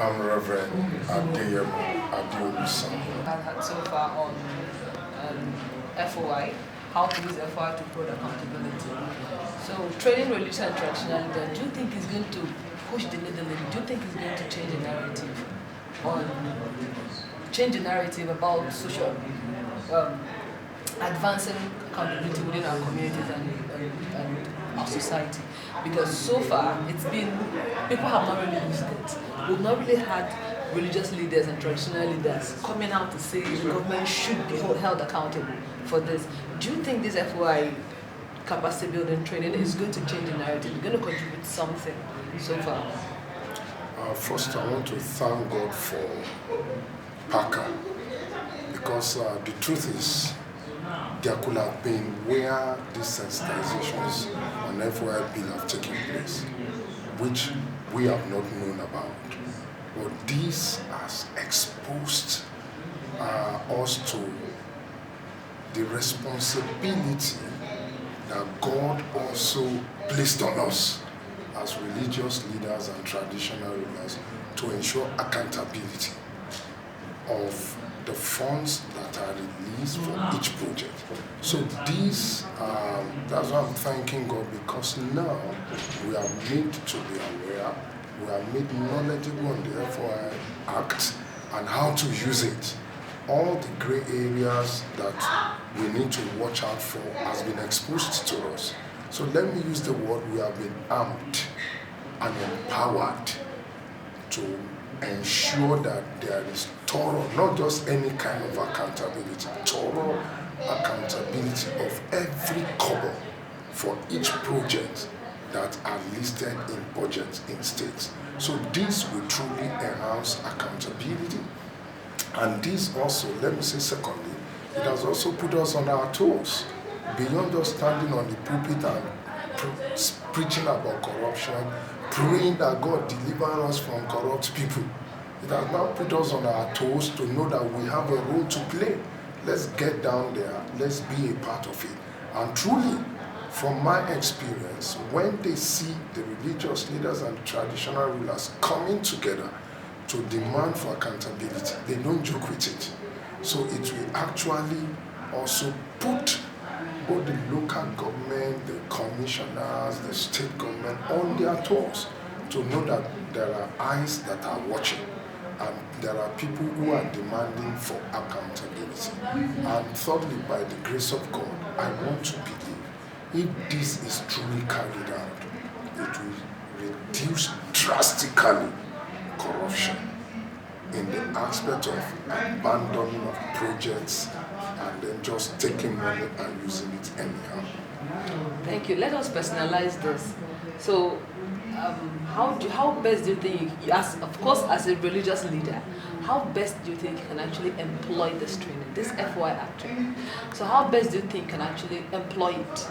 I'm Reverend Adeyemo. I've had so far on FOI, how to use FOI to promote accountability. So training religious and traditional leaders, do you think is going to push the needle? Do you think it's going to change the narrative about social advancing accountability within our communities and our society? Because so far it's been, people have not really used it. We've not really had religious leaders and traditional leaders coming out to say the government should be held accountable for this. Do you think this FOI capacity building training is going to change the narrative? It's going to contribute something so far? First, I want to thank God for PAACA, because the truth is, there could have been where these sensitizations on FOI bill have taken place, which we have not known about. But this has exposed us to the responsibility that God also placed on us as religious leaders and traditional rulers to ensure accountability of the funds that are released for each project. So this, that's why I'm thanking God, because now we are made to be aware, we are made knowledgeable on the FOI Act and how to use it. All the gray areas that we need to watch out for has been exposed to us. So let me use the word, we have been armed and empowered to ensure that there is thorough, not just any kind of accountability, thorough accountability of every kobo for each project that are listed in budgets in states. So this will truly enhance accountability. And this also, let me say secondly, it has also put us on our toes. Beyond just standing on the pulpit and preaching about corruption, praying that God deliver us from corrupt people, it has now put us on our toes to know that we have a role to play. Let's get down there, let's be a part of it. And truly, from my experience, when they see the religious leaders and traditional rulers coming together to demand for accountability, they don't joke with it. So it will actually also put both the local government, the commissioners, the state government on their toes to know that there are eyes that are watching and there are people who are demanding for accountability. And thirdly, by the grace of God, I want to believe if this is truly carried out, it will reduce drastically corruption in the aspect of abandoning of projects and then just taking money and using it anyhow. Thank you. Let us personalize this. So, how best do you think, of course, as a religious leader, how best do you think you can actually employ this training, this FOI Act training? So, how best do you think you can actually employ it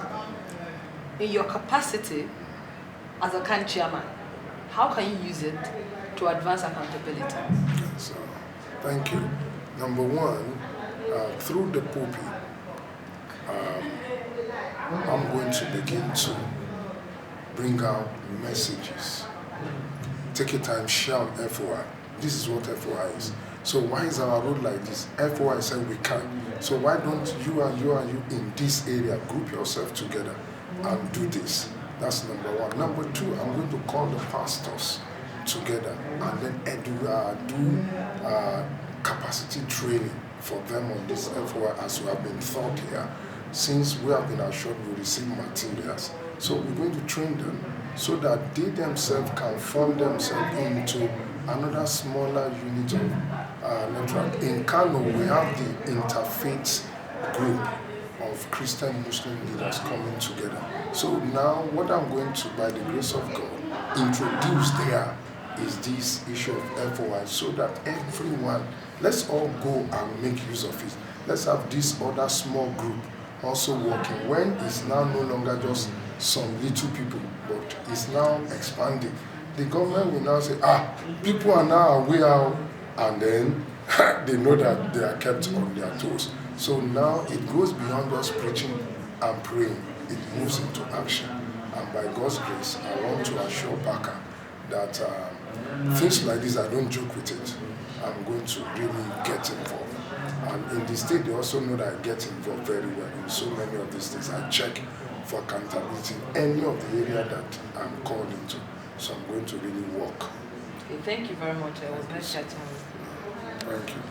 in your capacity as a C.A.N chairman? How can you use it to advance accountability? So, thank you. Number one, through the pulpit, I'm going to begin to bring out messages. Take your time, share on FOI. This is what FOI is. So why is our road like this? FOI said we can. So why don't you and you in this area group yourself together and do this? That's number one. Number two, I'm going to call the pastors together and then do capacity training for them on this FOI as we have been taught here. Since we have been assured we receive materials, so we're going to train them so that they themselves can form themselves into another smaller unit of network. In Kano, we have the interfaith group of Christian Muslim leaders coming together. So now what I'm going to, by the grace of God, introduce there is this issue of FOI, so that everyone, let's all go and make use of it. Let's have this other small group also working, when it's now no longer just some little people, but it's now expanding. The government will now say, people are now aware, and then they know that they are kept on their toes. So now it goes beyond us preaching and praying. It moves into action. And by God's grace, I want to assure PAACA that things like this, I don't joke with it. I'm going to really get involved. And in the state, they also know that I get involved very well in so many of these things. I check for accountability in any of the area that I'm called into. So I'm going to really work. Okay, thank you very much. It was nice chatting with you. Thank you.